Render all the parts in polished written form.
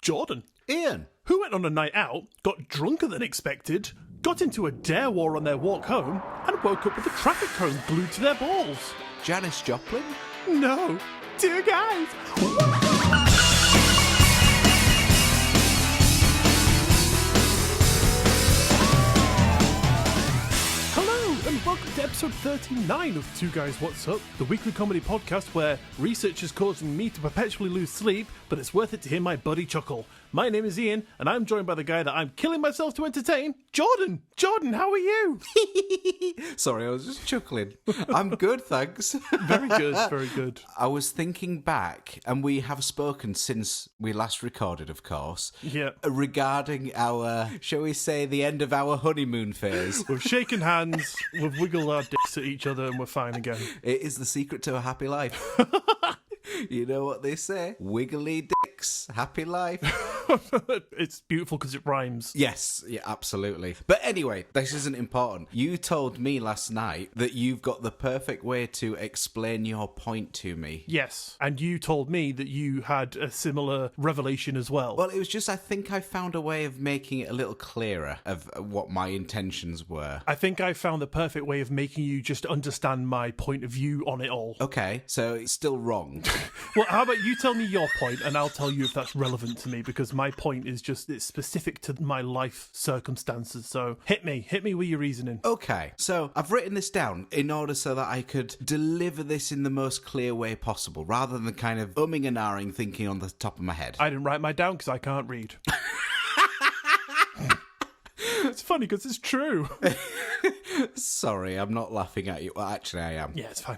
Jordan. Iain. Who went on a night out, got drunker than expected, got into a dare war on their walk home, and woke up with a traffic cone glued to their balls. Janis Joplin. No. Dear guys. And welcome to episode 39 of Two Guys What's Up, the weekly comedy podcast where research is causing me to perpetually lose sleep, but it's worth it to hear my buddy chuckle. My name is Iain, and I'm joined by the guy that I'm killing myself to entertain, Jordan. Jordan, how are you? Sorry, I was just chuckling. I'm good, thanks. Very good, very good. I was thinking back, and we have spoken since we last recorded, of course, regarding our, shall we say, the end of our honeymoon phase. We've shaken hands, we've wiggled our dicks at each other, and we're fine again. It is the secret to a happy life. You know what they say? Wiggly dicks, happy life. It's beautiful because it rhymes. Yes, yeah, absolutely. But anyway, this isn't important. You told me last night that you've got the perfect way to explain your point to me. Yes, and you told me that you had a similar revelation as well. Well, it was just I think I found a way of making it a little clearer of what my intentions were. I think I found the perfect way of making you just understand my point of view on it all. Okay, so it's still wrong. Well, how about you tell me your point and I'll tell you if that's relevant to me, because my point is just, it's specific to my life circumstances. So hit me with your reasoning. Okay, so I've written this down in order so that I could deliver this in the most clear way possible, rather than kind of umming and ahhing thinking on the top of my head. I didn't write mine down because I can't read. It's funny because it's true. Sorry, I'm not laughing at you. Well, actually, I am. Yeah, it's fine.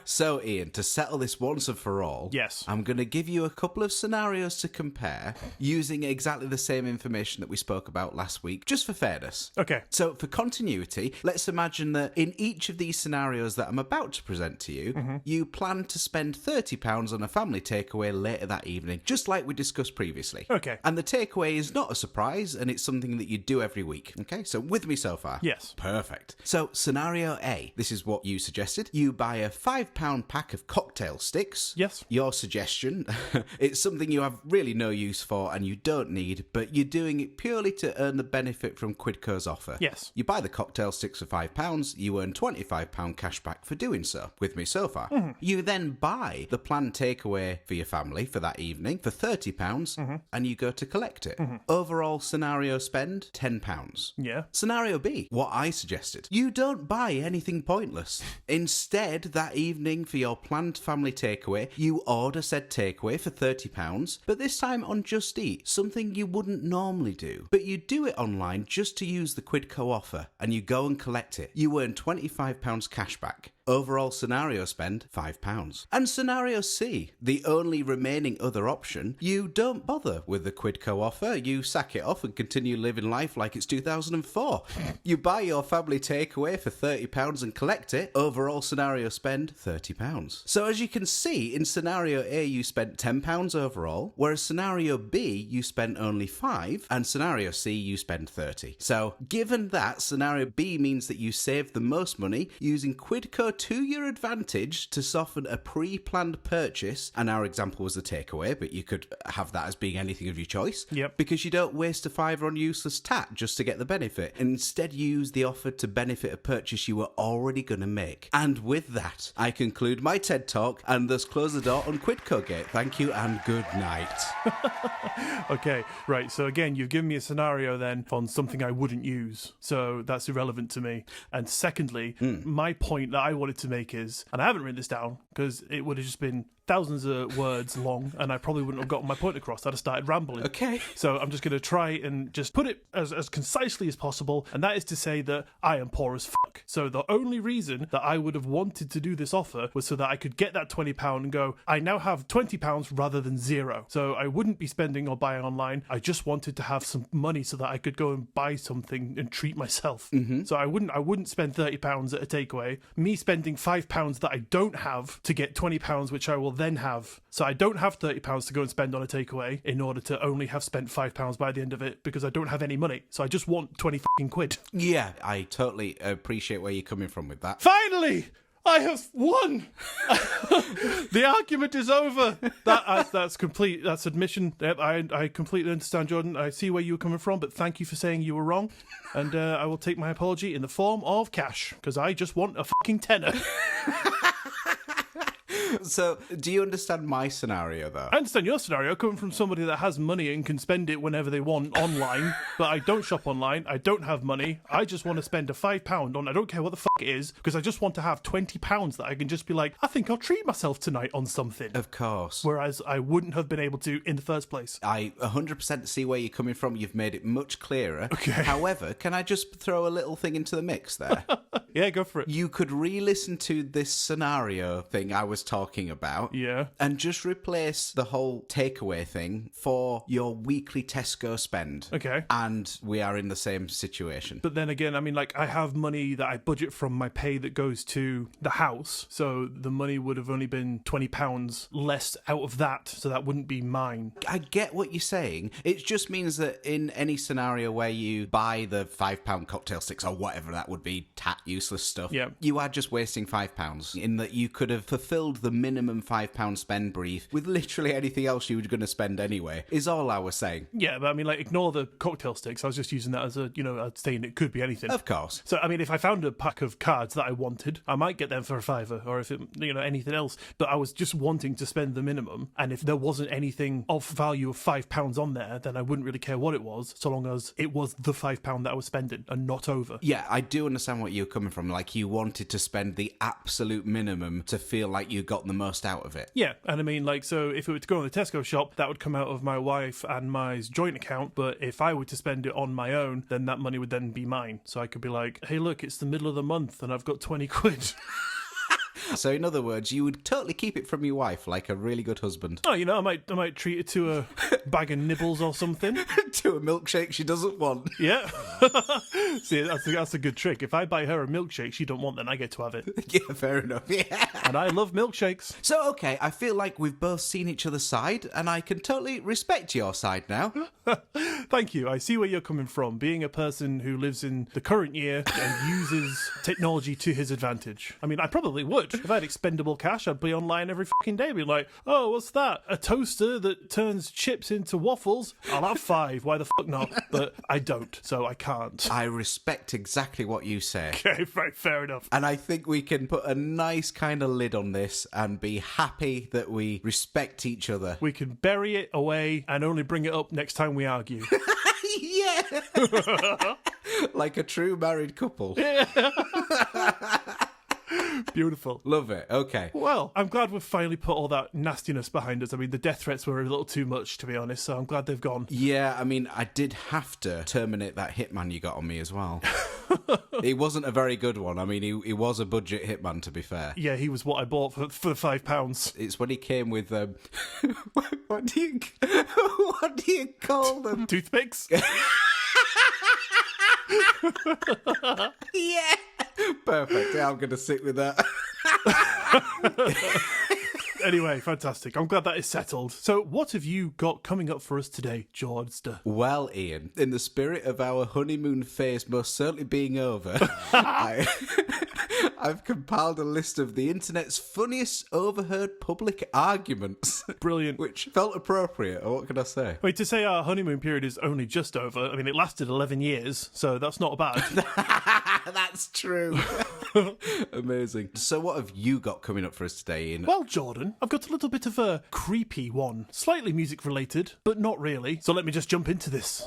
So, Iain, to settle this once and for all, yes, I'm going to give you a couple of scenarios to compare using exactly the same information that we spoke about last week, just for fairness. Okay. So, for continuity, let's imagine that in each of these scenarios that I'm about to present to you, you plan to spend £30 on a family takeaway later that evening, just like we discussed previously. Okay. And the takeaway is not a surprise, and it's something that you do every week. Okay, so with me so far? Yes. Perfect. So, scenario A. This is what you suggested. You buy a £5 pack of cocktail sticks. Yes. Your suggestion. It's something you have really no use for and you don't need, but you're doing it purely to earn the benefit from Quidco's offer. Yes. You buy the cocktail sticks for £5, you earn £25 cash back for doing so. With me so far. You then buy the planned takeaway for your family for that evening for £30 and you go to collect it. Overall scenario spend, £10. Yeah. Scenario B, what I suggested. You don't buy anything pointless. Instead, that evening for your planned family takeaway, you order said takeaway for £30, but this time on Just Eat, something you wouldn't normally do. But you do it online just to use the Quidco offer, and you go and collect it. You earn £25 cash back. Overall scenario spend, £5. And scenario C, the only remaining other option, you don't bother with the Quidco offer, you sack it off and continue living life like it's 2004. You buy your family takeaway for £30 and collect it. Overall scenario spend, £30. So as you can see, in scenario A you spent £10 overall, whereas scenario B you spent only £5, and scenario C you spend £30. So given that, scenario B means that you saved the most money using Quidco to your advantage to soften a pre-planned purchase, and our example was the takeaway, but you could have that as being anything of your choice. Yep. Because you don't waste a £5 on useless tat just to get the benefit. Instead, you use the offer to benefit a purchase you were already going to make. And with that, I conclude my TED Talk and thus close the door on Quidco Gate. Thank you and good night. Okay, right. So again, you've given me a scenario then on something I wouldn't use. So that's irrelevant to me. And secondly, my point that I wanted to make is, and I haven't written this down because it would have just been thousands of words long and I probably wouldn't have gotten my point across. I'd have started rambling. Okay. So I'm just going to try and just put it as concisely as possible, and that is to say that I am poor as fuck. So the only reason that I would have wanted to do this offer was so that I could get that £20 and go, I now have £20 rather than zero. So I wouldn't be spending or buying online. I just wanted to have some money so that I could go and buy something and treat myself. So I wouldn't spend £30 at a takeaway. Me spending £5 that I don't have to get £20, which I will then have. So I don't have £30 to go and spend on a takeaway in order to only have spent £5 by the end of it because I don't have any money. So I just want 20 fucking quid. Yeah, I totally appreciate where you're coming from with that. Finally! I have won. The argument is over. That's complete. That's admission. I completely understand, Jordan. I see where you were coming from, but thank you for saying you were wrong. And I will take my apology in the form of cash, because I just want a fucking tenner. So, do you understand my scenario, though? I understand your scenario coming from somebody that has money and can spend it whenever they want online, but I don't shop online, I don't have money, I just want to spend a £5 on, I don't care what the fuck it is, because I just want to have £20 that I can just be like, I think I'll treat myself tonight on something. Of course. Whereas I wouldn't have been able to in the first place. I 100% see where you're coming from. You've made it much clearer. Okay. However, can I just throw a little thing into the mix there? Yeah, go for it. You could re-listen to this scenario thing I was talking about. Yeah. And just replace the whole takeaway thing for your weekly Tesco spend. Okay. And we are in the same situation. But then again, I mean, like, I have money that I budget from my pay that goes to the house. So the money would have only been £20 less out of that. So that wouldn't be mine. I get what you're saying. It just means that in any scenario where you buy the £5 cocktail sticks or whatever that would be, useless stuff, yeah, you are just wasting £5 in that you could have fulfilled the minimum £5 spend brief with literally anything else you were going to spend anyway, is all I was saying. Yeah, but I mean, like, ignore the cocktail sticks. I was just using that as a, saying it could be anything. Of course. So, I mean, if I found a pack of cards that I wanted, I might get them for a £5, or if it, anything else. But I was just wanting to spend the minimum. And if there wasn't anything of value of £5 on there, then I wouldn't really care what it was, so long as it was the £5 that I was spending and not over. Yeah, I do understand what you're coming from. Like, you wanted to spend the absolute minimum to feel like you got the most out of it. Yeah, and I mean, like, so if it were to go in the Tesco shop, that would come out of my wife and my joint account, but if I were to spend it on my own, then that money would then be mine. So I could be like, hey, look, it's the middle of the month and I've got 20 quid. So in other words, you would totally keep it from your wife like a really good husband. Oh, I might treat it to a bag of nibbles or something. To a milkshake she doesn't want. Yeah. See, that's a good trick. If I buy her a milkshake she don't want, then I get to have it. Yeah, fair enough. Yeah. And I love milkshakes. So, okay, I feel like we've both seen each other's side, and I can totally respect your side now. Thank you. I see where you're coming from. Being a person who lives in the current year and uses technology to his advantage. I mean, I probably would. If I had expendable cash, I'd be online every fucking day, be like, oh, what's that? A toaster that turns chips into waffles? I'll have 5. Why the fuck not? But I don't, so I can't. I respect exactly what you say. Okay, right, fair enough. And I think we can put a nice kind of lid on this and be happy that we respect each other. We can bury it away and only bring it up next time we argue. Yeah! Like a true married couple. Yeah. Beautiful. Love it. Okay. Well, I'm glad we've finally put all that nastiness behind us. I mean, the death threats were a little too much, to be honest, so I'm glad they've gone. Yeah, I mean, I did have to terminate that hitman you got on me as well. He wasn't a very good one. I mean, he was a budget hitman, to be fair. Yeah, he was what I bought for £5. It's when he came with, what do you call them? Toothpicks? Yeah. Perfect. Yeah, I'm going to sit with that. Anyway, fantastic. I'm glad that is settled. So what have you got coming up for us today, George? Well, Ian, in the spirit of our honeymoon phase most certainly being over, I've compiled a list of the internet's funniest overheard public arguments. Brilliant. Which felt appropriate, or what can I say? Wait, to say our honeymoon period is only just over, I mean, it lasted 11 years, so that's not bad. That's true. Amazing. So what have you got coming up for us today, Ian? Well, Jordan, I've got a little bit of a creepy one. Slightly music related, but not really. So let me just jump into this.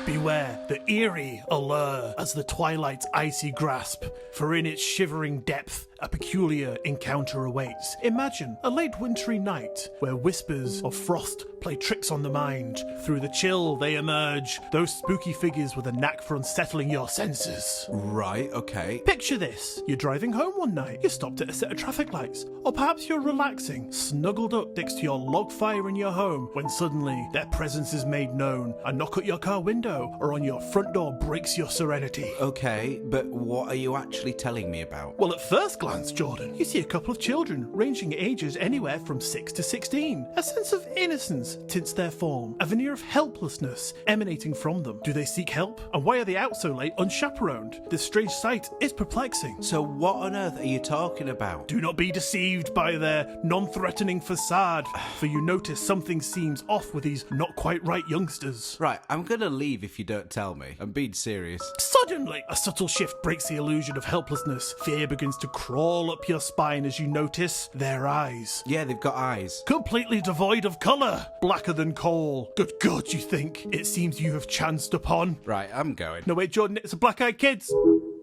Beware the eerie allure as the twilight's icy grasp, for in its shivering depth a peculiar encounter awaits. Imagine a late wintry night where whispers of frost play tricks on the mind. Through the chill they emerge, those spooky figures with a knack for unsettling your senses. Right, okay. Picture this. You're driving home one night, you stopped at a set of traffic lights, or perhaps you're relaxing, snuggled up next to your log fire in your home, when suddenly their presence is made known. A knock at your car window or on your front door breaks your serenity. Okay, but what are you actually telling me about? Well, at first glance, glance, Jordan, you see a couple of children, ranging ages anywhere from 6 to 16. A sense of innocence tints their form, a veneer of helplessness emanating from them. Do they seek help? And why are they out so late unchaperoned? This strange sight is perplexing. So what on earth are you talking about? Do not be deceived by their non-threatening facade, for you notice something seems off with these not quite right youngsters. Right, I'm gonna leave if you don't tell me. I'm being serious. Suddenly, a subtle shift breaks the illusion of helplessness. Fear begins to crawl up your spine as you notice their eyes. Yeah, they've got eyes. Completely devoid of colour, blacker than coal. Good God, you think? It seems you have chanced upon. Right, I'm going. No, wait, Jordan, it's a black-eyed kids.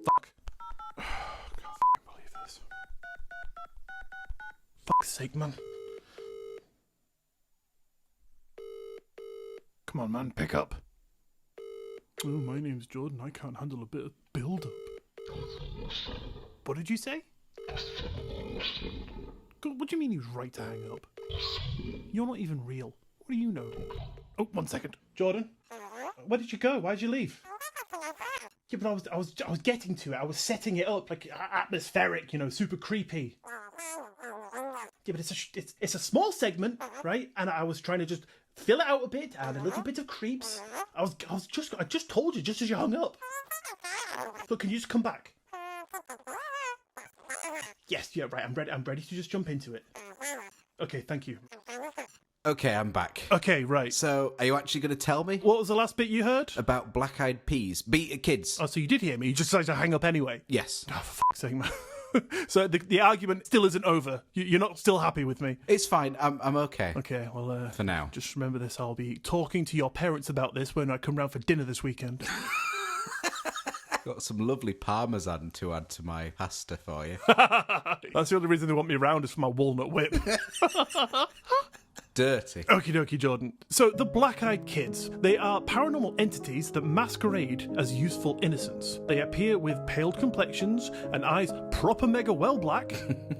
Fuck. I can't fucking believe this. Fuck's sake, man. Come on, man, pick up. Oh, my name's Jordan. I can't handle a bit of build-up. What did you say? God, what do you mean he was right to hang up? You're not even real. What do you know? Oh, 1 second. Jordan? Where did you go? Why'd you leave? Yeah, but I was getting to it. I was setting it up, like atmospheric, super creepy. Yeah, but it's a small segment, right? And I was trying to just fill it out a bit, add a little bit of creeps. I just told you just as you hung up. Look, can you just come back? Yes, yeah, right. I'm ready to just jump into it. Okay, thank you. Okay, I'm back. Okay, right. So, are you actually going to tell me? What was the last bit you heard? About black-eyed peas. Kids. Oh, so you did hear me. You just decided to hang up anyway. Yes. Oh, for fuck's sake, man. So the argument still isn't over. You're not still happy with me. It's fine. I'm okay. Okay, well, for now. Just remember this. I'll be talking to your parents about this when I come round for dinner this weekend. Got some lovely parmesan to add to my pasta for you. That's the only reason they want me around is for my walnut whip. Dirty. Okie dokie, Jordan. So, the black-eyed kids. They are paranormal entities that masquerade as youthful innocence. They appear with paled complexions and eyes proper mega well black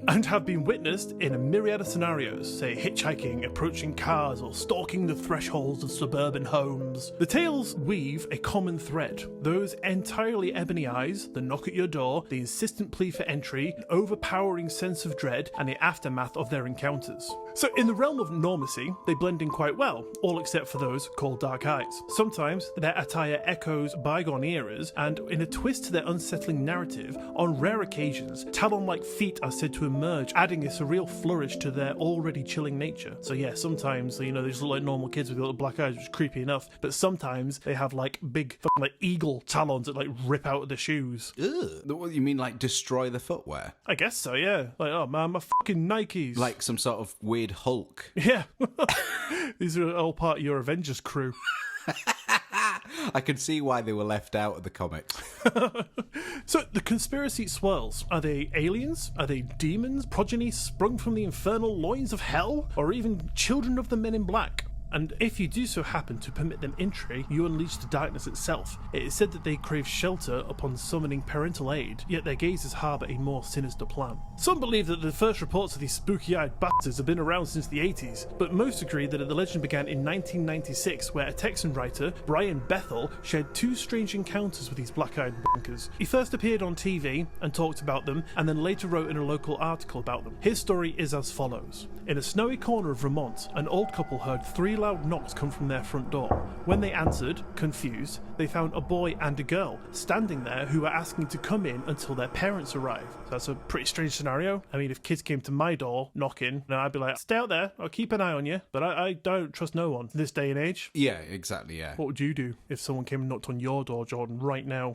and have been witnessed in a myriad of scenarios, say hitchhiking, approaching cars, or stalking the thresholds of suburban homes. The tales weave a common thread. Those entirely ebony eyes, the knock at your door, the insistent plea for entry, an overpowering sense of dread, and the aftermath of their encounters. So, in the realm of normacy, they blend in quite well, all except for those called dark eyes. Sometimes their attire echoes bygone eras, and in a twist to their unsettling narrative, on rare occasions, talon-like feet are said to emerge, adding a surreal flourish to their already chilling nature. So yeah, sometimes, they just look like normal kids with little black eyes, which is creepy enough, but sometimes they have big eagle talons that rip out of the shoes. Ugh. What, you mean destroy the footwear? I guess so, yeah. Oh man, my fucking Nikes. Like some sort of weird Hulk. Yeah. These are all part of your Avengers crew. I can see why they were left out of the comics. So, the conspiracy swirls. Are they aliens? Are they demons? Progeny sprung from the infernal loins of hell? Or even children of the Men in Black? And if you do so happen to permit them entry, you unleash the darkness itself. It is said that they crave shelter upon summoning parental aid, yet their gazes harbour a more sinister plan. Some believe that the first reports of these spooky-eyed bastards have been around since the 80s, but most agree that the legend began in 1996, where a Texan writer, Brian Bethel, shared 2 strange encounters with these black-eyed wankers. He first appeared on TV and talked about them, and then later wrote in a local article about them. His story is as follows. In a snowy corner of Vermont, an old couple heard 3 loud knocks come from their front door. When they answered, confused, they found a boy and a girl standing there who were asking to come in until their parents arrived. So that's a pretty strange scenario. I mean, if kids came to my door knocking, I'd be like, stay out there, I'll keep an eye on you. But I don't trust no one in this day and age. Yeah, exactly, yeah. What would you do if someone came and knocked on your door, Jordan, right now?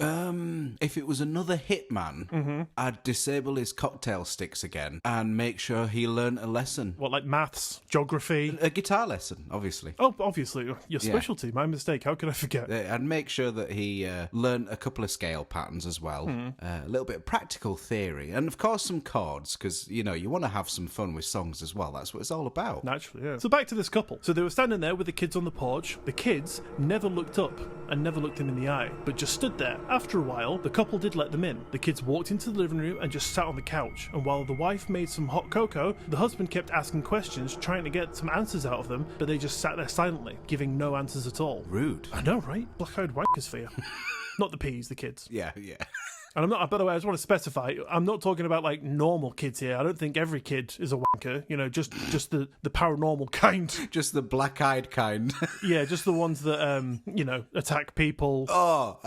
If it was another hitman, I'd disable his cocktail sticks again and make sure he learnt a lesson. What, like maths, geography? A guitar lesson, obviously. Oh, obviously, your specialty. My mistake. How could I forget? I'd make sure that he learnt a couple of scale patterns as well. A little bit of practical theory. And, of course, some chords, because, you want to have some fun with songs as well. That's what it's all about. Naturally, yeah. So back to this couple. So they were standing there with the kids on the porch. The kids never looked up and never looked him in the eye, but just stood there. After a while, the couple did let them in. The kids walked into the living room and just sat on the couch. And while the wife made some hot cocoa, the husband kept asking questions, trying to get some answers out of them, but they just sat there silently, giving no answers at all. Rude. I know, right? Black-eyed wankers for you. Not the peas, the kids. Yeah. And I'm not, by the way, I just want to specify, I'm not talking about like normal kids here. I don't think every kid is a wanker, you know, just the paranormal kind. Just the black-eyed kind. Yeah, just the ones that, you know, attack people. Oh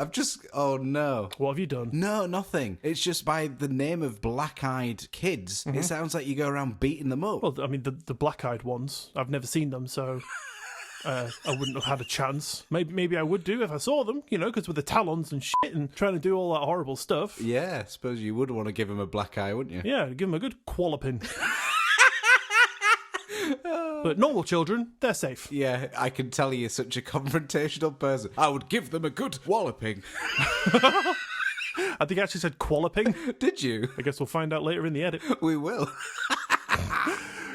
no. What have you done? No, nothing. It's just by the name of black-eyed kids, it sounds like you go around beating them up. Well, I mean, the black-eyed ones, I've never seen them, so I wouldn't have had a chance. Maybe I would do if I saw them, you know, because with the talons and shit and trying to do all that horrible stuff. Yeah, I suppose you would want to give them a black eye, wouldn't you? Yeah, give them a good walloping. But normal children, they're safe. Yeah, I can tell you're such a confrontational person. I would give them a good walloping. I think I actually said qualloping. Did you? I guess we'll find out later in the edit. We will.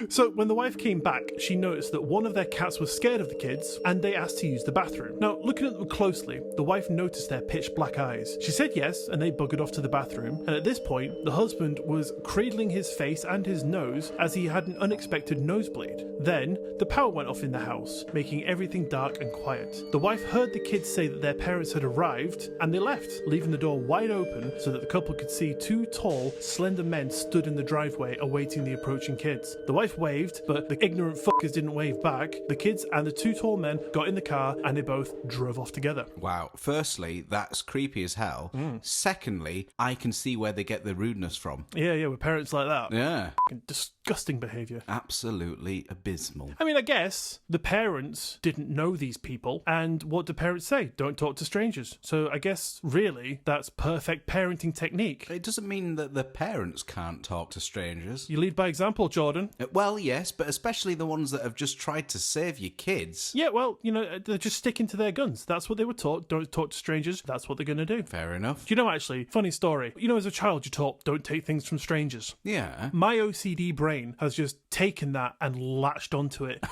So when the wife came back, she noticed that one of their cats was scared of the kids and they asked to use the bathroom. Now, looking at them closely, the wife noticed their pitch black eyes. She said yes, and they buggered off to the bathroom. And at this point, the husband was cradling his face and his nose as he had an unexpected nosebleed. Then, the power went off in the house, making everything dark and quiet. The wife heard the kids say that their parents had arrived, and they left, leaving the door wide open so that the couple could see two tall, slender men stood in the driveway awaiting the approaching kids. The wife waved, but the ignorant fuckers didn't wave back. The kids and the two tall men got in the car and they both drove off together. Wow. Firstly, that's creepy as hell. Secondly, I can see where they get the rudeness from. Yeah, with parents like that. Yeah. Fucking disgusting behaviour. Absolutely abysmal. I mean, I guess the parents didn't know these people, and what do parents say? Don't talk to strangers. So I guess, really, that's perfect parenting technique. It doesn't mean that the parents can't talk to strangers. You lead by example, Jordan. Well, yes, but especially the ones that have just tried to save your kids. Yeah, well, you know, they're just sticking to their guns. That's what they were taught. Don't talk to strangers. That's what they're going to do. Fair enough. Do you know, actually, funny story. You know, as a child, you're taught, don't take things from strangers. Yeah. My OCD brain has just taken that and latched onto it.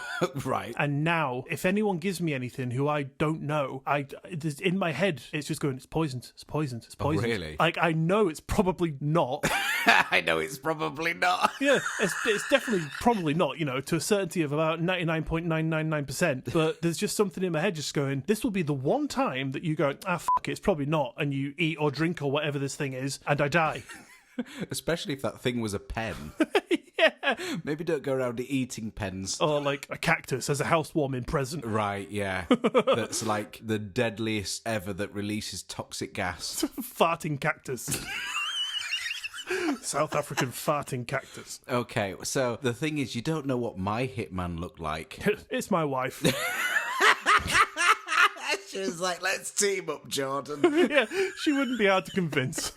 Right. And now, if anyone gives me anything who I don't know, in my head, it's just going, it's poisoned, it's poisoned, it's poisoned. Oh, really? Like, I know it's probably not. I know it's probably not. Yeah, it's definitely probably not, you know, to a certainty of about 99.999%. But there's just something in my head just going, this will be the one time that you go, fuck it, it's probably not. And you eat or drink or whatever this thing is, and I die. Especially if that thing was a pen. Yeah. Maybe don't go around eating pens. Or like a cactus as a housewarming present. Right, yeah. That's like the deadliest ever that releases toxic gas. Farting cactus. South African farting cactus. Okay, so the thing is, you don't know what my hitman looked like. It's my wife. She was like, let's team up, Jordan. Yeah, she wouldn't be hard to convince.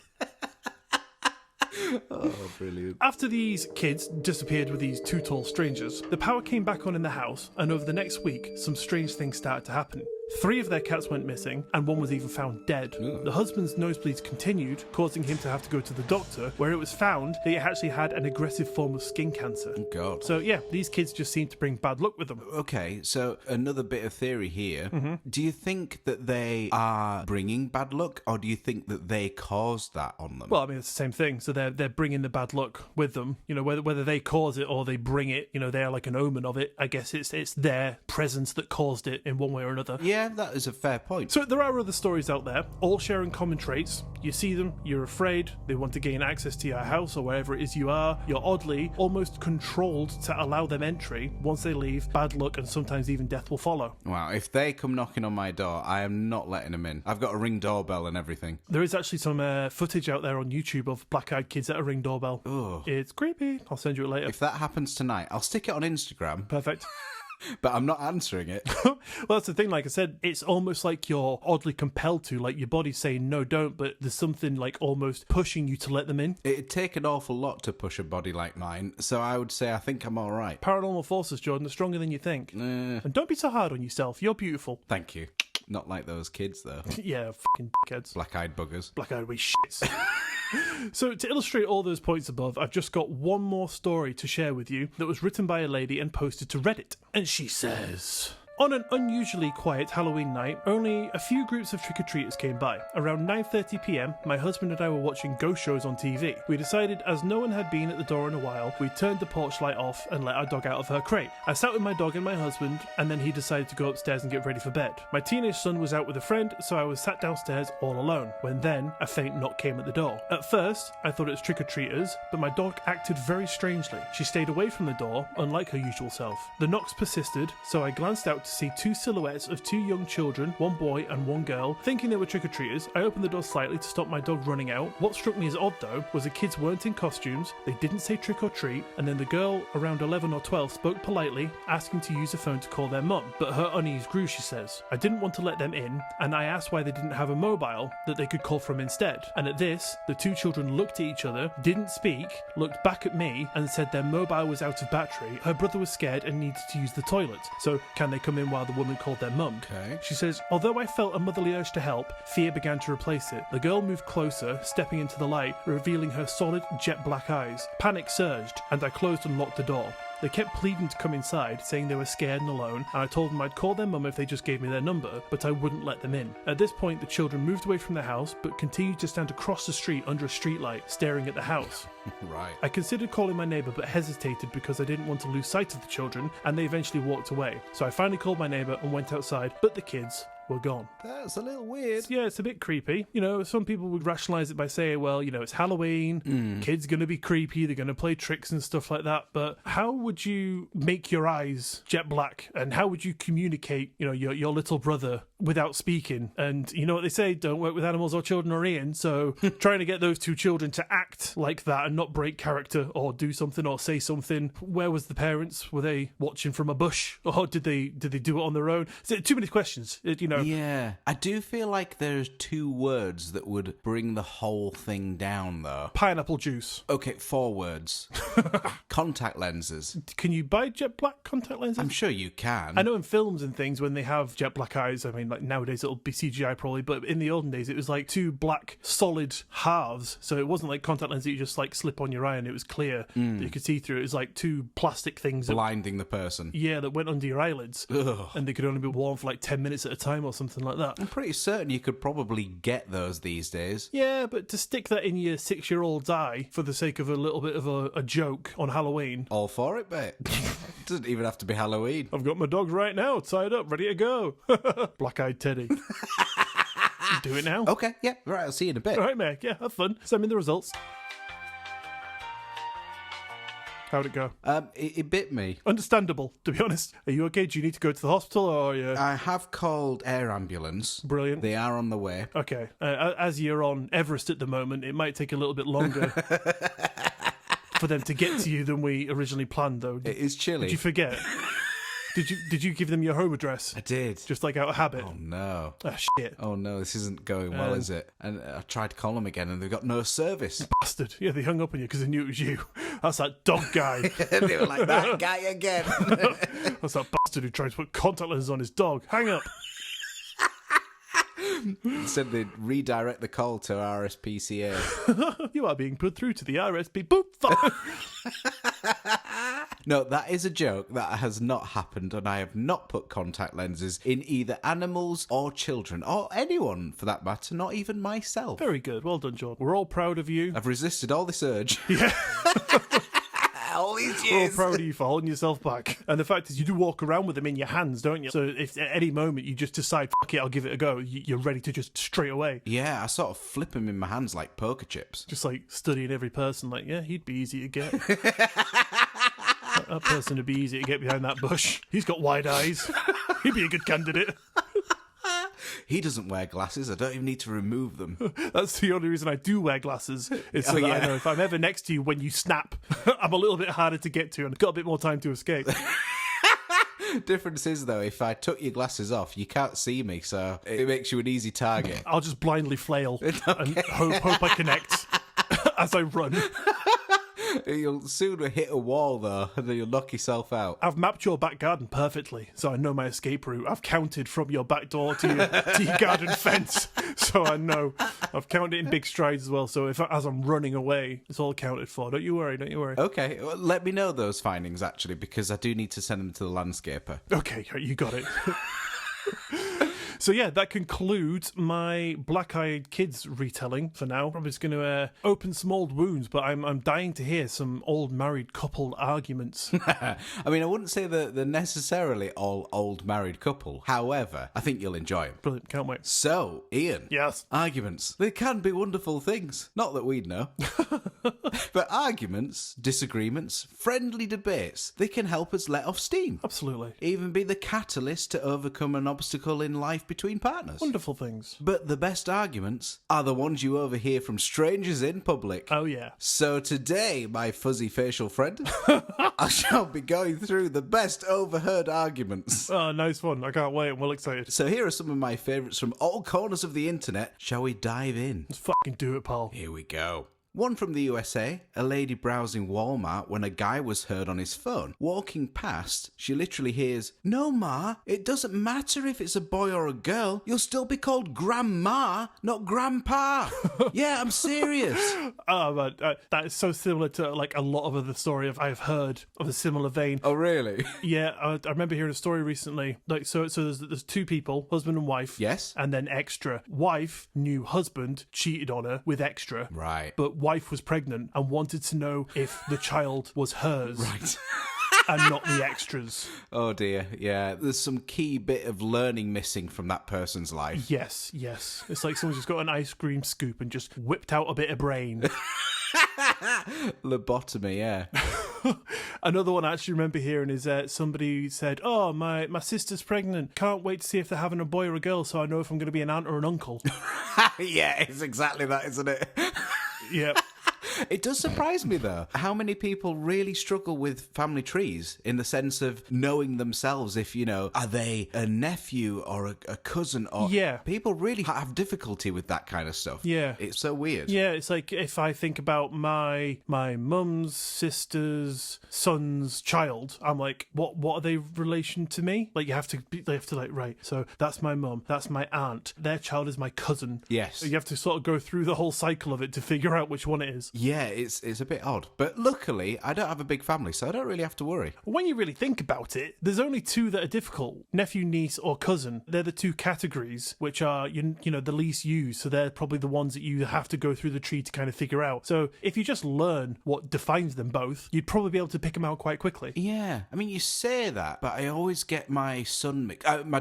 Oh, brilliant. After these kids disappeared with these two tall strangers, the power came back on in the house, and over the next week, some strange things started to happen. 3 of their cats went missing, and 1 was even found dead. Ooh. The husband's nosebleeds continued, causing him to have to go to the doctor, where it was found that he actually had an aggressive form of skin cancer. Oh, God. So yeah, these kids just seem to bring bad luck with them. Okay, so another bit of theory here. Mm-hmm. Do you think that they are bringing bad luck, or do you think that they caused that on them? Well, I mean, it's the same thing. So they're bringing the bad luck with them. You know, whether they cause it or they bring it, you know, they are like an omen of it. I guess it's their presence that caused it in one way or another. Yeah, that is a fair point. So there are other stories out there, all sharing common traits. You see them, you're afraid, they want to gain access to your house or wherever it is you are. You're oddly, almost controlled to allow them entry. Once they leave, bad luck and sometimes even death will follow. Wow, if they come knocking on my door, I am not letting them in. I've got a Ring doorbell and everything. There is actually some footage out there on YouTube of black-eyed kids at a Ring doorbell. Ugh. It's creepy. I'll send you it later. If that happens tonight, I'll stick it on Instagram, Perfect. but I'm not answering it. Well, that's the thing, like I said, it's almost like you're oddly compelled to, like your body's saying no, don't, but there's something like almost pushing you to let them in. It'd take an awful lot to push a body like mine, so I would say I think I'm all right. Paranormal forces, Jordan, are stronger than you think. And don't be so hard on yourself. You're beautiful. Thank you. Not like those kids, though. Yeah, fucking dickheads. Black-eyed buggers. Black-eyed wee shits. So to illustrate all those points above, I've just got one more story to share with you that was written by a lady and posted to Reddit. And she says, On an unusually quiet Halloween night, only a few groups of trick-or-treaters came by. Around 9:30pm, my husband and I were watching ghost shows on TV. We decided, as no one had been at the door in a while, we'd turned the porch light off and let our dog out of her crate. I sat with my dog and my husband, and then he decided to go upstairs and get ready for bed. My teenage son was out with a friend, so I was sat downstairs all alone, when then a faint knock came at the door. At first, I thought it was trick-or-treaters, but my dog acted very strangely. She stayed away from the door, unlike her usual self. The knocks persisted, so I glanced out to see two silhouettes of two young children, one boy and one girl. Thinking they were trick-or-treaters, I opened the door slightly to stop my dog running out. What struck me as odd though was the kids weren't in costumes, they didn't say trick or treat, and then the girl, around 11 or 12, spoke politely, asking to use a phone to call their mum. But her unease grew, she says. I didn't want to let them in, and I asked why they didn't have a mobile that they could call from instead. And at this, the two children looked at each other, didn't speak, looked back at me, and said their mobile was out of battery. Her brother was scared and needed to use the toilet, so can they come in while the woman called their mum? Okay. She says, although I felt a motherly urge to help, fear began to replace it. The girl moved closer, stepping into the light, revealing her solid, jet black eyes. Panic surged, and I closed and locked the door. They kept pleading to come inside, saying they were scared and alone, and I told them I'd call their mum if they just gave me their number, but I wouldn't let them in. At this point, the children moved away from the house, but continued to stand across the street under a streetlight, staring at the house. Right. I considered calling my neighbour, but hesitated because I didn't want to lose sight of the children, and they eventually walked away. So I finally called my neighbour and went outside, but the kids were gone. That's a little weird. Yeah, it's a bit creepy. You know, some people would rationalise it by saying, well, you know, it's Halloween, kids going to be creepy, they're going to play tricks and stuff like that, but how would you make your eyes jet black, and how would you communicate, you know, your little brother without speaking? And you know what they say, don't work with animals or children or Iain, so trying to get those two children to act like that and not break character or do something or say something. Where was the parents? Were they watching from a bush, or did they do it on their own? Too many questions, you know. Yeah. I do feel like there's two words that would bring the whole thing down, though. Pineapple juice. Okay, 4 words. Contact lenses. Can you buy jet black contact lenses? I'm sure you can. I know in films and things when they have jet black eyes, I mean, like nowadays it'll be CGI probably, but in the olden days it was like two black solid halves, so it wasn't like contact lenses that you just like slip on your eye and it was clear that you could see through. It was like two plastic things Blinding the person. that went under your eyelids. Ugh. And they could only be worn for like 10 minutes at a time or something like that. I'm pretty certain you could probably get those these days. Yeah, but to stick that in your 6-year-old's eye for the sake of a little bit of a joke on Halloween. All for it, mate. Doesn't even have to be Halloween. I've got my dog right now, tied up, ready to go. Black-eyed Teddy. Do it now. Okay, yeah, right, I'll see you in a bit. All right, mate. Yeah, have fun. Send me the results. How'd it go? It bit me. Understandable, to be honest. Are you okay? Do you need to go to the hospital, or are you... I have called air ambulance. Brilliant. They are on the way. Okay. As you're on Everest at the moment, it might take a little bit longer for them to get to you than we originally planned, though. It is chilly. Did you forget? Did you give them your home address? I did. Just like out of habit? Oh, no. Ah, shit. Oh, no, this isn't going well, is it? And I tried to call them again, and they've got no service. Bastard. Yeah, they hung up on you because they knew it was you. That's that dog guy. They were like, that guy again. That's that bastard who tried to put contact lenses on his dog. Hang up. Said they'd redirect the call to RSPCA. You are being put through to the RSP. Boop. Fuck. No, that is a joke that has not happened, and I have not put contact lenses in either animals or children, or anyone for that matter, not even myself. Very good. Well done, John. We're all proud of you. I've resisted all this urge. Yeah. All these We're all years. proud of you for holding yourself back. And the fact is, you do walk around with them in your hands, don't you? So if at any moment you just decide, fuck it, I'll give it a go, you're ready to just straight away. Yeah, I sort of flip them in my hands like poker chips. Just like studying every person, like, yeah, he'd be easy to get. That person would be easy to get behind that bush. He's got wide eyes. He'd be a good candidate. He doesn't wear glasses. I don't even need to remove them. That's the only reason I do wear glasses, is so that yeah. I know if I'm ever next to you when you snap, I'm a little bit harder to get to and I've got a bit more time to escape. Difference is, though, if I took your glasses off, you can't see me, so it makes you an easy target. I'll just blindly flail and hope I connect as I run. You'll soon hit a wall, though, and then you'll knock yourself out. I've mapped your back garden perfectly, so I know my escape route. I've counted from your back door to your garden fence, so I know. I've counted in big strides as well, so as I'm running away, it's all counted for. Don't you worry. Okay, well, let me know those findings, actually, because I do need to send them to the landscaper. Okay, you got it. So yeah, that concludes my Black-Eyed Kids retelling for now. Probably just going to open some old wounds, but I'm dying to hear some old married couple arguments. I mean, I wouldn't say that they're necessarily all old married couple. However, I think you'll enjoy them. Brilliant, can't wait. So, Iain. Yes. Arguments. They can be wonderful things. Not that we'd know. But arguments, disagreements, friendly debates, they can help us let off steam. Absolutely. Even be the catalyst to overcome an obstacle in life between partners. Wonderful things. But the best arguments are the ones you overhear from strangers in public. Oh, yeah. So today, my fuzzy facial friend, I shall be going through the best overheard arguments. Oh, nice one. I can't wait. I'm well excited. So here are some of my favourites from all corners of the internet. Shall we dive in? Let's fucking do it, pal. Here we go. One from the USA, a lady browsing Walmart when a guy was heard on his phone. Walking past, she literally hears, "No, Ma, it doesn't matter if it's a boy or a girl. You'll still be called Grandma, not Grandpa." Yeah, I'm serious. Oh, man, that is so similar to like a lot of other story I've heard of a similar vein. Oh, really? Yeah, I remember hearing a story recently. Like, so there's two people, husband and wife. Yes. And then extra. Wife knew husband cheated on her with extra. Right. But wife was pregnant and wanted to know if the child was hers. Right. And not the extras. Oh dear, yeah. There's some key bit of learning missing from that person's life. Yes. It's like someone's just got an ice cream scoop and just whipped out a bit of brain. Lobotomy, yeah. Another one I actually remember hearing is somebody said, "Oh, my sister's pregnant. Can't wait to see if they're having a boy or a girl so I know if I'm going to be an aunt or an uncle." Yeah, it's exactly that, isn't it? Yeah. It does surprise me, though, how many people really struggle with family trees in the sense of knowing themselves if, are they a nephew or a cousin? Or Yeah. People really have difficulty with that kind of stuff. Yeah. It's so weird. Yeah, it's like if I think about my mum's sister's son's child, I'm like, what are they relation to me? Like they have to like, right, so that's my mum, that's my aunt, their child is my cousin. Yes. So you have to sort of go through the whole cycle of it to figure out which one it is. Yeah, it's a bit odd. But luckily, I don't have a big family, so I don't really have to worry. When you really think about it, there's only two that are difficult. Nephew, niece, or cousin. They're the two categories which are, the least used. So they're probably the ones that you have to go through the tree to kind of figure out. So if you just learn what defines them both, you'd probably be able to pick them out quite quickly. Yeah. I mean, you say that, but I always get my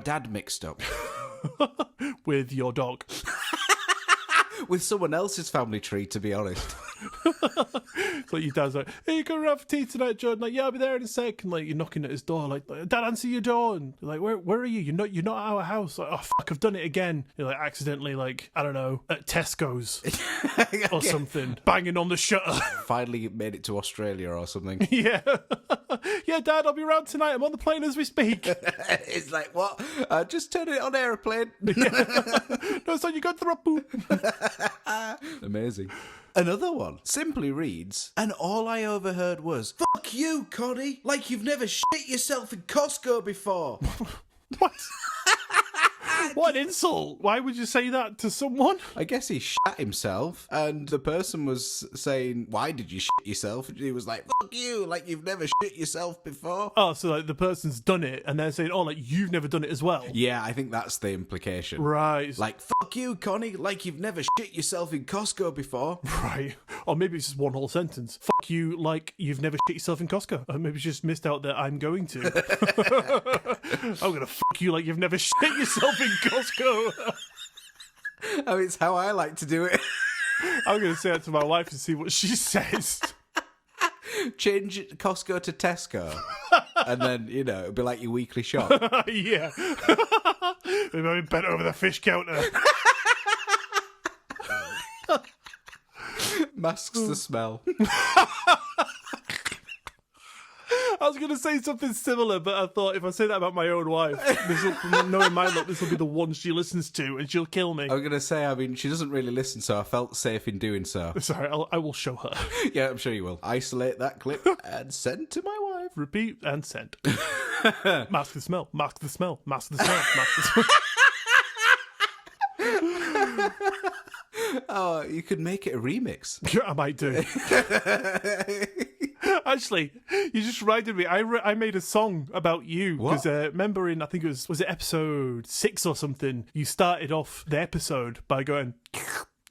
dad mixed up. With your dog. With someone else's family tree, to be honest. So your dad's like, "Hey, you going around for tea tonight, John?" Like, "Yeah, I'll be there in a sec." And like you're knocking at his door, like, "Dad, answer your door." And you're like, where are you? You're not at our house. Like, "Oh fuck, I've done it again." You're like accidentally, like, I don't know, at Tesco's or something, banging on the shutter. Finally made it to Australia or something. Yeah. Yeah, Dad, I'll be around tonight. I'm on the plane as we speak. It's like, what? Just turn it on aeroplane. No, so you got the rapu. Amazing. Another one simply reads, "And all I overheard was, 'Fuck you, Connie, like you've never shit yourself in Costco before.'" What? What an insult. Why would you say that to someone? I guess he shat himself, and the person was saying, "Why did you shit yourself?" And he was like, "Fuck you, like you've never shit yourself before." Oh, so like the person's done it, and they're saying, "Oh, like you've never done it as well." Yeah, I think that's the implication. Right. Like, "Fuck you, Connie, like you've never shit yourself in Costco before." Right. Or maybe it's just one whole sentence. "Fuck you, like you've never shit yourself in Costco." Or maybe it's just missed out that I'm going to. I'm gonna fuck you like you've never shit yourself in Costco. I mean, it's how I like to do it. I'm gonna say that to my wife and see what she says. Change Costco to Tesco. And then, it'll be like your weekly shop. Yeah. Maybe I'm bent over the fish counter. Masks the smell. I was going to say something similar, but I thought if I say that about my own wife, knowing my luck, this will be the one she listens to and she'll kill me. I'm going to say, I mean, she doesn't really listen, so I felt safe in doing so. Sorry, I will show her. Yeah, I'm sure you will. Isolate that clip and send to my wife. Repeat and send. Mask the smell, mask the smell, mask the smell, mask the smell. Oh, you could make it a remix. I might do. Actually, you just reminded me. I made a song about you because remember I think it was it episode 6 or something. You started off the episode by going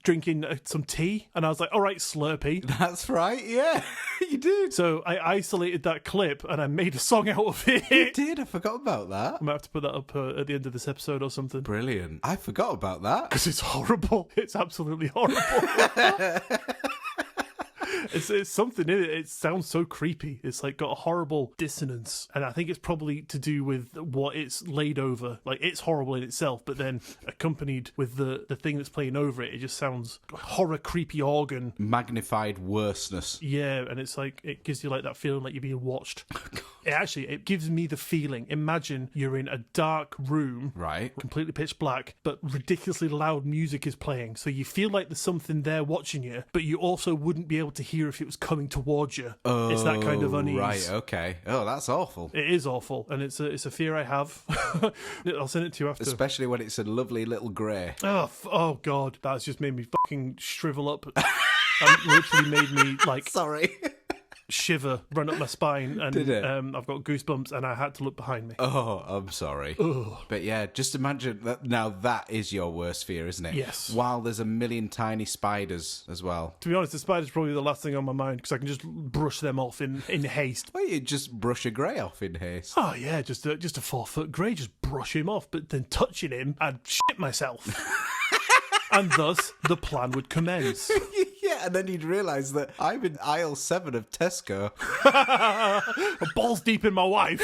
drinking some tea, and I was like, "All right, Slurpee." That's right. Yeah, you did. So I isolated that clip and I made a song out of it. You did. I forgot about that. I might have to put that up at the end of this episode or something. Brilliant. I forgot about that. Because it's horrible. It's absolutely horrible. It's something in it. It sounds so creepy. It's like got a horrible dissonance. And I think it's probably to do with what it's laid over. Like, it's horrible in itself, but then accompanied with the thing that's playing over it, it just sounds horror, creepy organ. Magnified worseness. Yeah, and it's like, it gives you like that feeling like you're being watched. It gives me the feeling. Imagine you're in a dark room. Right. Completely pitch black, but ridiculously loud music is playing. So you feel like there's something there watching you, but you also wouldn't be able to hear if it was coming towards you. Oh, it's that kind of unease. Right, okay. Oh, that's awful. It is awful, and it's a fear I have. I'll send it to you after. Especially when it's a lovely little grey. Oh God, that's just made me fucking shrivel up. And literally made me like Sorry. shiver run up my spine, and Did it? I've got goosebumps, and I had to look behind me. Oh, I'm sorry. Ugh. But yeah, just imagine that. Now that is your worst fear, isn't it? Yes. While there's a million tiny spiders as well. To be honest, the spider's probably the last thing on my mind because I can just brush them off in haste. Well, you just brush a grey off in haste. Oh yeah, just a 4-foot grey, just brush him off, but then touching him, I'd shit myself. And thus, the plan would commence. Yeah, and then you'd realise that I'm in aisle 7 of Tesco. Balls deep in my wife.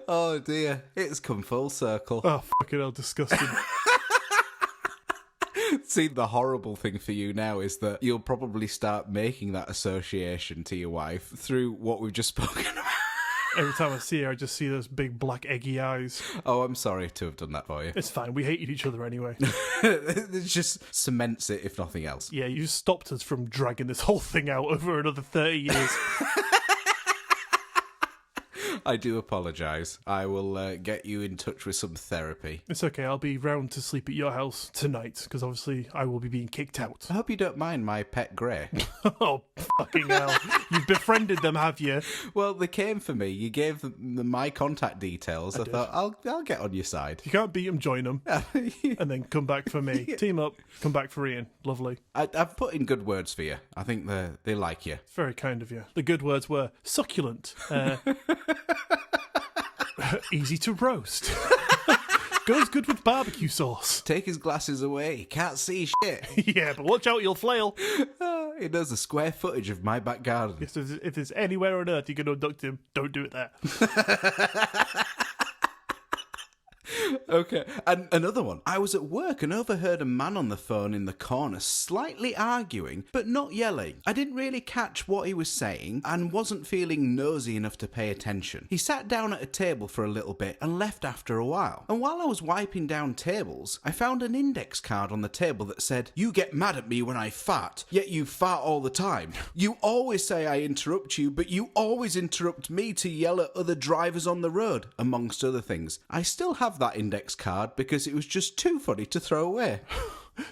Oh dear, it's come full circle. Oh, fucking hell, disgusting. See, the horrible thing for you now is that you'll probably start making that association to your wife through what we've just spoken about. Every time I see her, I just see those big black eggy eyes. Oh, I'm sorry to have done that for you. It's fine, we hated each other anyway. It just cements it, if nothing else. Yeah, you stopped us from dragging this whole thing out over another 30 years. I do apologise. I will get you in touch with some therapy. It's okay, I'll be round to sleep at your house tonight, because obviously I will be being kicked out. I hope you don't mind my pet grey. Oh, fucking hell. You've befriended them, have you? Well, they came for me. You gave them my contact details. I thought, I'll get on your side. If you can't beat them, join them. And then come back for me. Team up, come back for Iain. Lovely. I've put in good words for you. I think they like you. Very kind of you. The good words were succulent. Easy to roast. Goes good with barbecue sauce. Take his glasses away. He can't see shit. Yeah, but watch out, you'll flail. He knows the square footage of my back garden. Yes, if there's anywhere on earth you can abduct him, don't do it there. Okay, and another one. I was at work and overheard a man on the phone in the corner slightly arguing, but not yelling. I didn't really catch what he was saying and wasn't feeling nosy enough to pay attention. He sat down at a table for a little bit and left after a while. And while I was wiping down tables, I found an index card on the table that said, "You get mad at me when I fart, yet you fart all the time. You always say I interrupt you, but you always interrupt me to yell at other drivers on the road," amongst other things. I still have that index card because it was just too funny to throw away.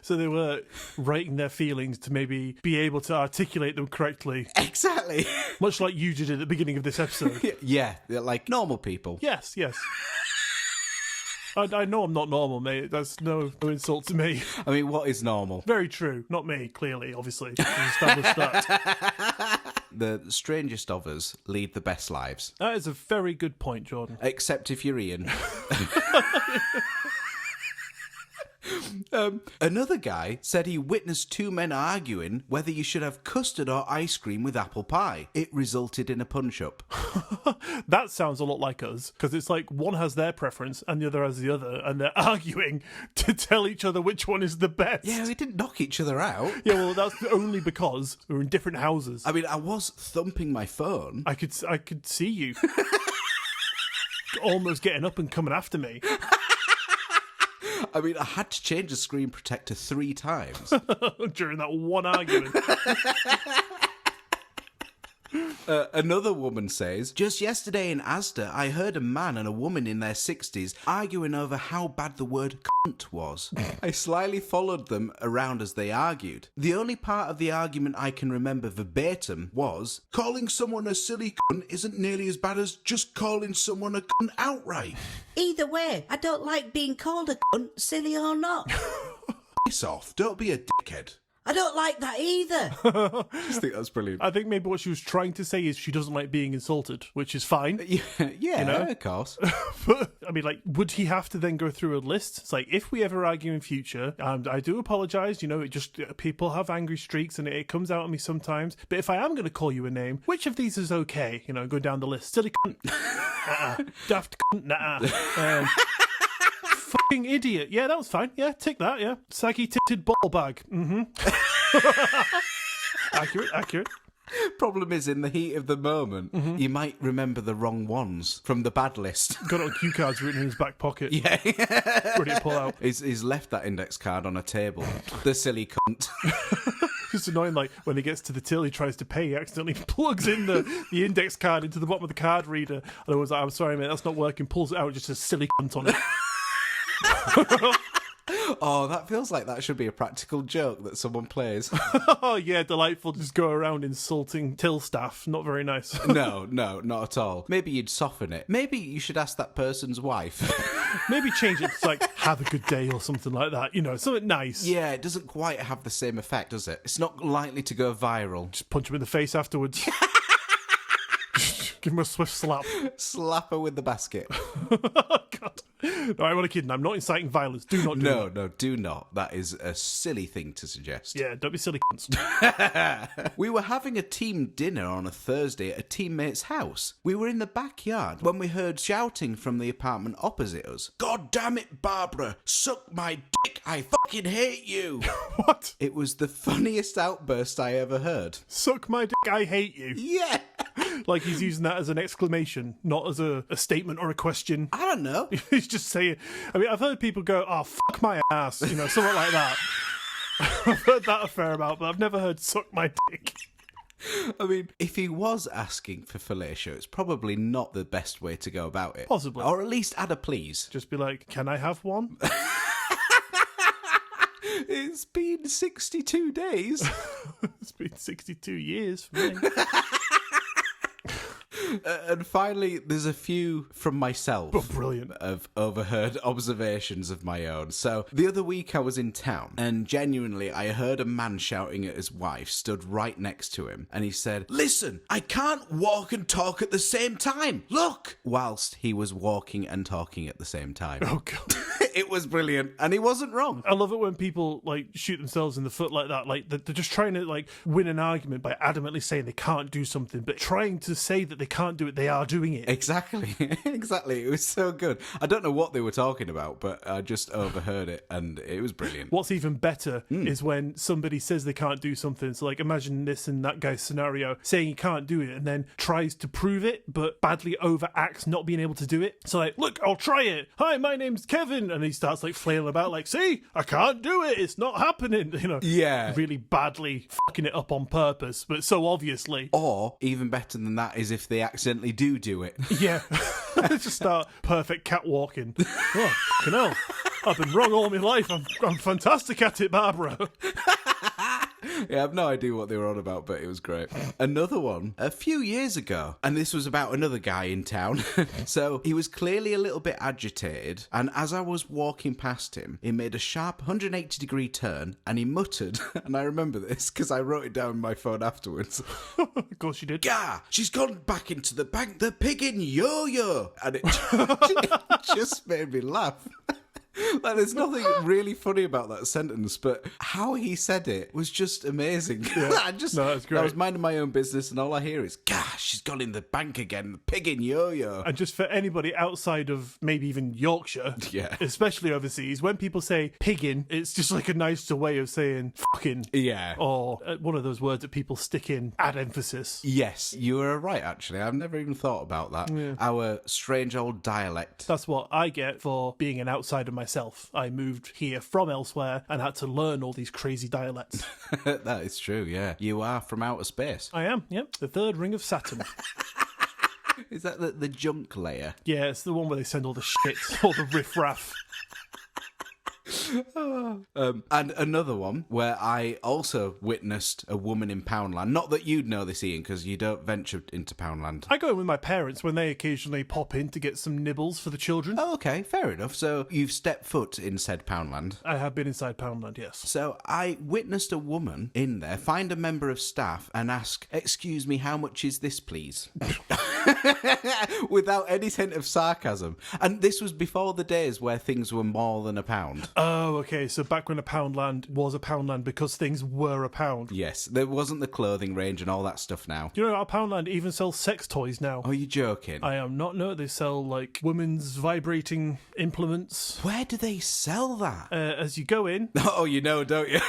So they were writing their feelings to maybe be able to articulate them correctly. Exactly. Much like you did at the beginning of this episode. Yeah, they're like normal people. Yes. I know I'm not normal, mate. That's no insult to me. I mean, what is normal? Very true. Not me, clearly, obviously. We've established that. The strangest of us lead the best lives. That is a very good point, Jordan. Except if you're Iain. Another guy said he witnessed two men arguing whether you should have custard or ice cream with apple pie. It resulted in a punch-up. That sounds a lot like us, because it's like one has their preference and the other has the other, and they're arguing to tell each other which one is the best. Yeah, we didn't knock each other out. Yeah, well, that's only because we're in different houses. I mean, I was thumping my phone. I could see you almost getting up and coming after me. I mean, I had to change the screen protector 3 times. During that one argument. Another woman says, just yesterday in Asda, I heard a man and a woman in their 60s arguing over how bad the word cunt was. I slyly followed them around as they argued. The only part of the argument I can remember verbatim was, calling someone a silly cunt isn't nearly as bad as just calling someone a cunt outright. Either way, I don't like being called a cunt, silly or not. Piss off, don't be a dickhead. I don't like that either. I just think that's brilliant. I think maybe what she was trying to say is she doesn't like being insulted, which is fine. Yeah, You know? of course. But, I mean, like, would he have to then go through a list? It's like, if we ever argue in future, and I do apologise, it just, people have angry streaks and it comes out on me sometimes, but if I am going to call you a name, which of these is okay? Go down the list. Silly cunt. Daft cunt. Nah. Fucking idiot. Yeah, that was fine. Yeah, tick that, yeah. Saggy titted ball bag. Mm-hmm. Accurate. Problem is, in the heat of the moment, you might remember the wrong ones from the bad list. Got it on cue cards written in his back pocket. Yeah. Ready to pull out. He's left that index card on a table. The silly cunt. It's annoying, like, when he gets to the till, he tries to pay, he accidentally plugs in the index card into the bottom of the card reader. And I was like, I'm sorry, mate, that's not working. Pulls it out, just a silly cunt on it. Oh, that feels like that should be a practical joke that someone plays. Oh, yeah, delightful. Just go around insulting till staff. Not very nice. No, not at all. Maybe you'd soften it. Maybe you should ask that person's wife. Maybe change it to, like, have a good day or something like that. Something nice. Yeah, it doesn't quite have the same effect, does it? It's not likely to go viral. Just punch him in the face afterwards. Give him a swift slap. Slap her with the basket. God. No, I'm only kidding. I'm not inciting violence. Do not do that. No, do not. That is a silly thing to suggest. Yeah, don't be silly cunts. We were having a team dinner on a Thursday at a teammate's house. We were in the backyard when we heard shouting from the apartment opposite us. God damn it, Barbara. Suck my dick. I fucking hate you. What? It was the funniest outburst I ever heard. Suck my dick, I hate you. Yeah. Like he's using that as an exclamation, not as a statement or a question. I don't know. He's just saying... I mean, I've heard people go, oh, fuck my ass, something like that. I've heard that a fair amount, but I've never heard suck my dick. I mean, if he was asking for fellatio, it's probably not the best way to go about it. Possibly. Or at least add a please. Just be like, can I have one? It's been 62 days. It's been 62 years for me. And finally, there's a few from myself. Oh, brilliant. Of overheard observations of my own. So, the other week I was in town, and genuinely I heard a man shouting at his wife, stood right next to him, and he said, "Listen, I can't walk and talk at the same time. Look!" Whilst he was walking and talking at the same time. Oh, God. It was brilliant, and he wasn't wrong. I love it when people, like, shoot themselves in the foot like that. Like, they're just trying to, like, win an argument by adamantly saying they can't do something, but trying to say that they can't do it, they are doing it. Exactly. Exactly. It was so good. I don't know what they were talking about, but I just overheard it, and it was brilliant. What's even better is when somebody says they can't do something. So, like, imagine this in that guy's scenario, saying he can't do it, and then tries to prove it, but badly overacts not being able to do it. So, like, look, I'll try it. Hi, my name's Kevin. And he starts, like, flailing about, like, see, I can't do it. It's not happening. Yeah. Really badly fucking it up on purpose, but so obviously. Or, even better than that, is if they accidentally do it. Yeah. Just start perfect catwalking. Oh, fucking hell. I've been wrong all my life. I'm fantastic at it, Barbara. Yeah, I have no idea what they were on about, but it was great. Another one, a few years ago, and this was about another guy in town. So he was clearly a little bit agitated, and as I was walking past him, he made a sharp 180-degree turn, and he muttered, and I remember this because I wrote it down on my phone afterwards. Of course you did. Gah, she's gone back into the bank, the pig in yo-yo. And it just made me laugh. Like, there's nothing really funny about that sentence, but how he said it was just amazing. That's great. I was minding my own business, and all I hear is, "Gosh, she's gone in the bank again, the pigging yo-yo." And just for anybody outside of maybe even Yorkshire, Yeah. especially overseas, when people say pigging, it's just like a nicer way of saying fucking. Yeah. Or one of those words that people stick in, add emphasis. Yes, you were right, actually. I've never even thought about that. Yeah. Our strange old dialect. That's what I get for being an outsider myself. I moved here from elsewhere and had to learn all these crazy dialects. That is true, yeah. You are from outer space. I am, yep. The third ring of Saturn. Is that the junk layer? Yeah, it's the one where they send all the shit, all the riffraff. And another one where I also witnessed a woman in Poundland. Not that you'd know this, Ian, because you don't venture into Poundland. I go in with my parents when they occasionally pop in to get some nibbles for the children. Oh, okay, fair enough. So you've stepped foot in said Poundland. I have been inside Poundland, yes. So I witnessed a woman in there find a member of staff and ask, "Excuse me, how much is this, please?" Without any hint of sarcasm. And this was before the days where things were more than a pound. Oh, okay, so back when a Poundland was a Poundland because things were a pound. Yes, there wasn't the clothing range and all that stuff now. Do you know our Poundland even sells sex toys now? Are you joking? I am not. No, they sell like women's vibrating implements. Where do they sell that? As you go in, Oh, you know, don't you?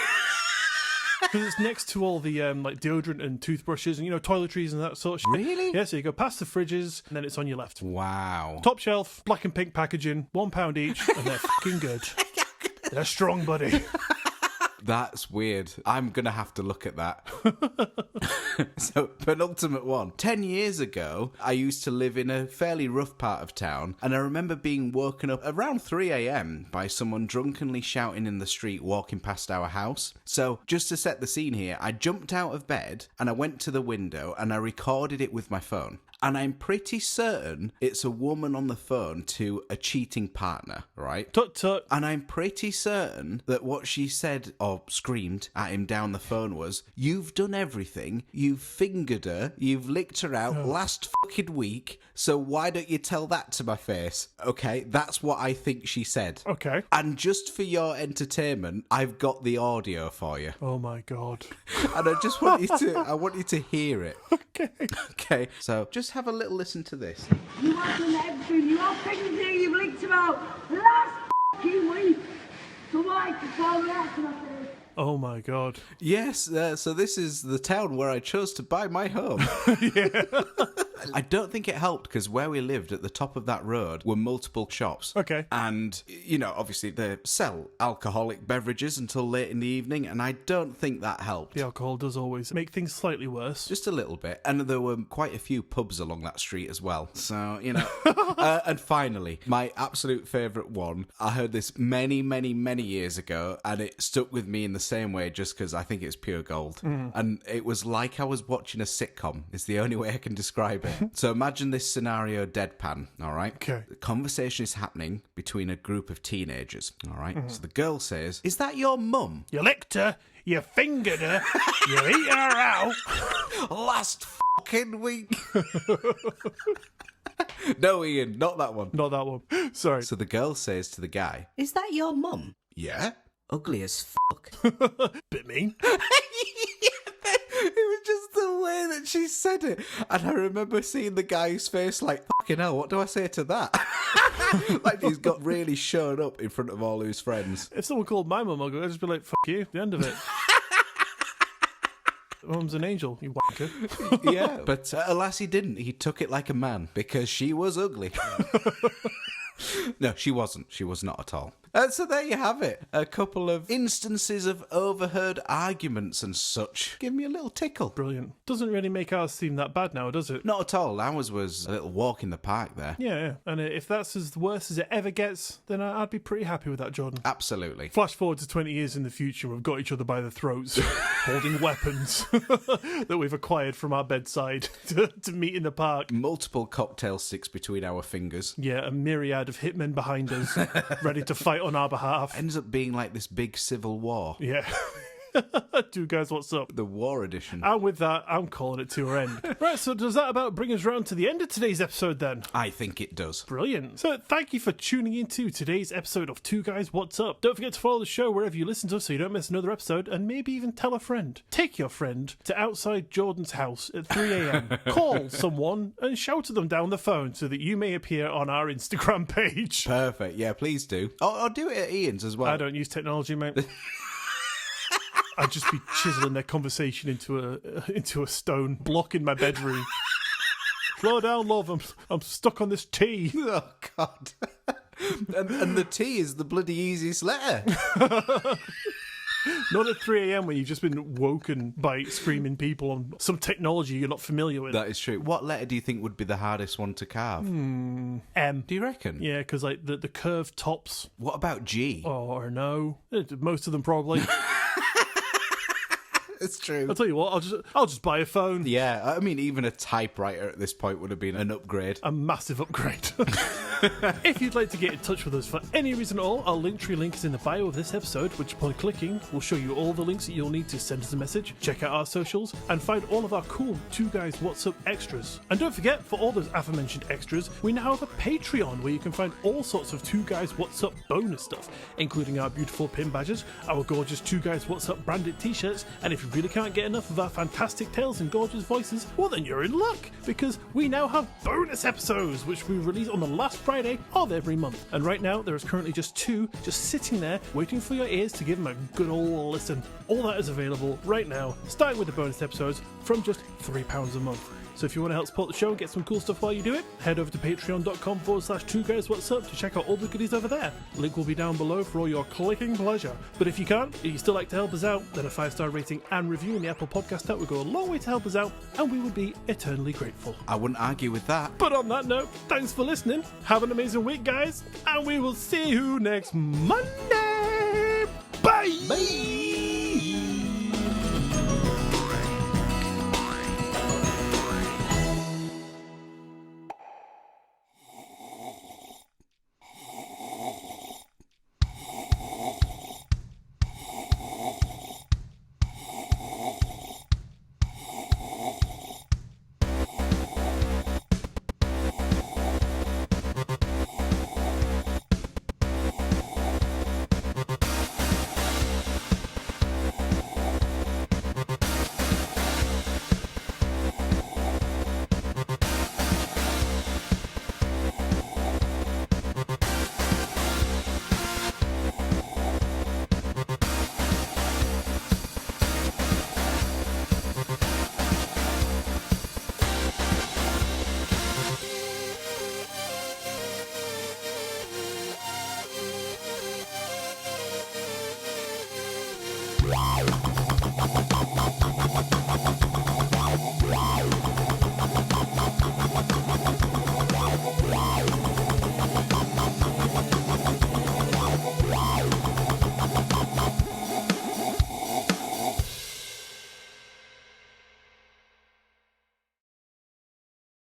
because it's next to all the like deodorant and toothbrushes and toiletries and that sort of shit. Really? Yeah, so you go past the fridges and then it's on your left. Wow. Top shelf, black and pink packaging, £1 each, and they're fucking good. They're strong, buddy. That's weird. I'm going to have to look at that. So, penultimate one. 10 years ago, I used to live in a fairly rough part of town, and I remember being woken up around 3 a.m. by someone drunkenly shouting in the street walking past our house. So, just to set the scene here, I jumped out of bed, and I went to the window, and I recorded it with my phone. And I'm pretty certain it's a woman on the phone to a cheating partner, right? Tut tut. And I'm pretty certain that what she said or screamed at him down the phone was, "You've done everything. You've fingered her. You've licked her out last fucking week. So why don't you tell that to my face?" Okay, that's what I think she said. Okay. And just for your entertainment, I've got the audio for you. Oh my god. And I just want you to hear it. Okay. Okay, so just have a little listen to this. You have done everything. You have things here you've licked about last fucking week. So why to fall that to my face? Oh my god. Yes, so this is the town where I chose to buy my home. Yeah. I don't think it helped because where we lived at the top of that road were multiple shops. Okay. And, obviously they sell alcoholic beverages until late in the evening, and I don't think that helped. The alcohol does always make things slightly worse. Just a little bit. And there were quite a few pubs along that street as well. So, and finally, my absolute favourite one. I heard this many, many, many years ago, and it stuck with me in the same way just because I think it's pure gold. And it was like I was watching a sitcom. It's the only way I can describe it. So imagine this scenario deadpan, all right? Okay. The conversation is happening between a group of teenagers, all right? So the girl says, "Is that your mum?" You licked her, you fingered her, you eat her out. Last fucking week. No, Ian, not that one. Not that one. Sorry. So the girl says to the guy, Is that your mum? "Yeah." Ugly as fuck. Bit mean. It was just the way that she said it. And I remember seeing the guy's face like, "Fucking hell, what do I say to that?" Like he's got really shown up in front of all his friends. If someone called my mum ugly, I'd just be like, fuck you, the end of it. Mum's an angel, you wanker. Yeah, but alas he didn't. He took it like a man because she was ugly. No, she wasn't. She was not at all. So there you have it. A couple of instances of overheard arguments and such. Give me a little tickle. Brilliant. Doesn't really make ours seem that bad now, does it? Not at all. Ours was a little walk in the park there. Yeah. And if that's as worse as it ever gets, then I'd be pretty happy with that, Jordan. Absolutely. Flash forward to 20 years in the future, we've got each other by the throats, holding weapons that we've acquired from our bedside to meet in the park. Multiple cocktail sticks between our fingers. Yeah, a myriad of hitmen behind us, ready to fight on our behalf. Ends up being like this big civil war. Yeah. Two guys, what's up? The war edition. And with that, I'm calling it to our end. Right, so does that about bring us round to the end of today's episode then? I think it does. Brilliant. So thank you for tuning into today's episode of Two Guys What's Up. Don't forget to follow the show wherever you listen to us so you don't miss another episode, and maybe even tell a friend. Take your friend to outside Jordan's house at 3 a.m. Call someone and shout at them down the phone so that you may appear on our Instagram page. Perfect. Yeah, please do. Or do it at Ian's as well. I don't use technology, mate. I'd just be chiseling their conversation into a stone block in my bedroom. Slow down, love. I'm stuck on this T. Oh, God. and the T is the bloody easiest letter. Not at 3 a.m. when you've just been woken by screaming people on some technology you're not familiar with. That is true. What letter do you think would be the hardest one to carve? M. Do you reckon? Yeah, because like the curved tops. What about G? Or no. Most of them probably. It's true. I'll tell you what, I'll just buy a phone. Yeah, I mean, even a typewriter at this point would have been an upgrade. A massive upgrade. If you'd like to get in touch with us for any reason at all, our Linktree link is in the bio of this episode, which upon clicking will show you all the links that you'll need to send us a message, check out our socials, and find all of our cool Two Guys What's Up extras. And don't forget, for all those aforementioned extras, we now have a Patreon where you can find all sorts of Two Guys What's Up bonus stuff, including our beautiful pin badges, our gorgeous Two Guys What's Up branded t-shirts, and if you really can't get enough of our fantastic tales and gorgeous voices, well then you're in luck, because we now have bonus episodes, which we release on the last Friday of every month. And right now, there is currently just two, just sitting there, waiting for your ears to give them a good old listen. All that is available right now, starting with the bonus episodes, from just £3 a month. So if you want to help support the show and get some cool stuff while you do it, head over to patreon.com/Two Guys What's Up to check out all the goodies over there. Link will be down below for all your clicking pleasure. But if you can't, if you still like to help us out, then a 5-star rating and review in the Apple Podcast app would go a long way to help us out, and we would be eternally grateful. I wouldn't argue with that. But on that note, thanks for listening. Have an amazing week, guys, and we will see you next Monday. Bye! Bye! Wow.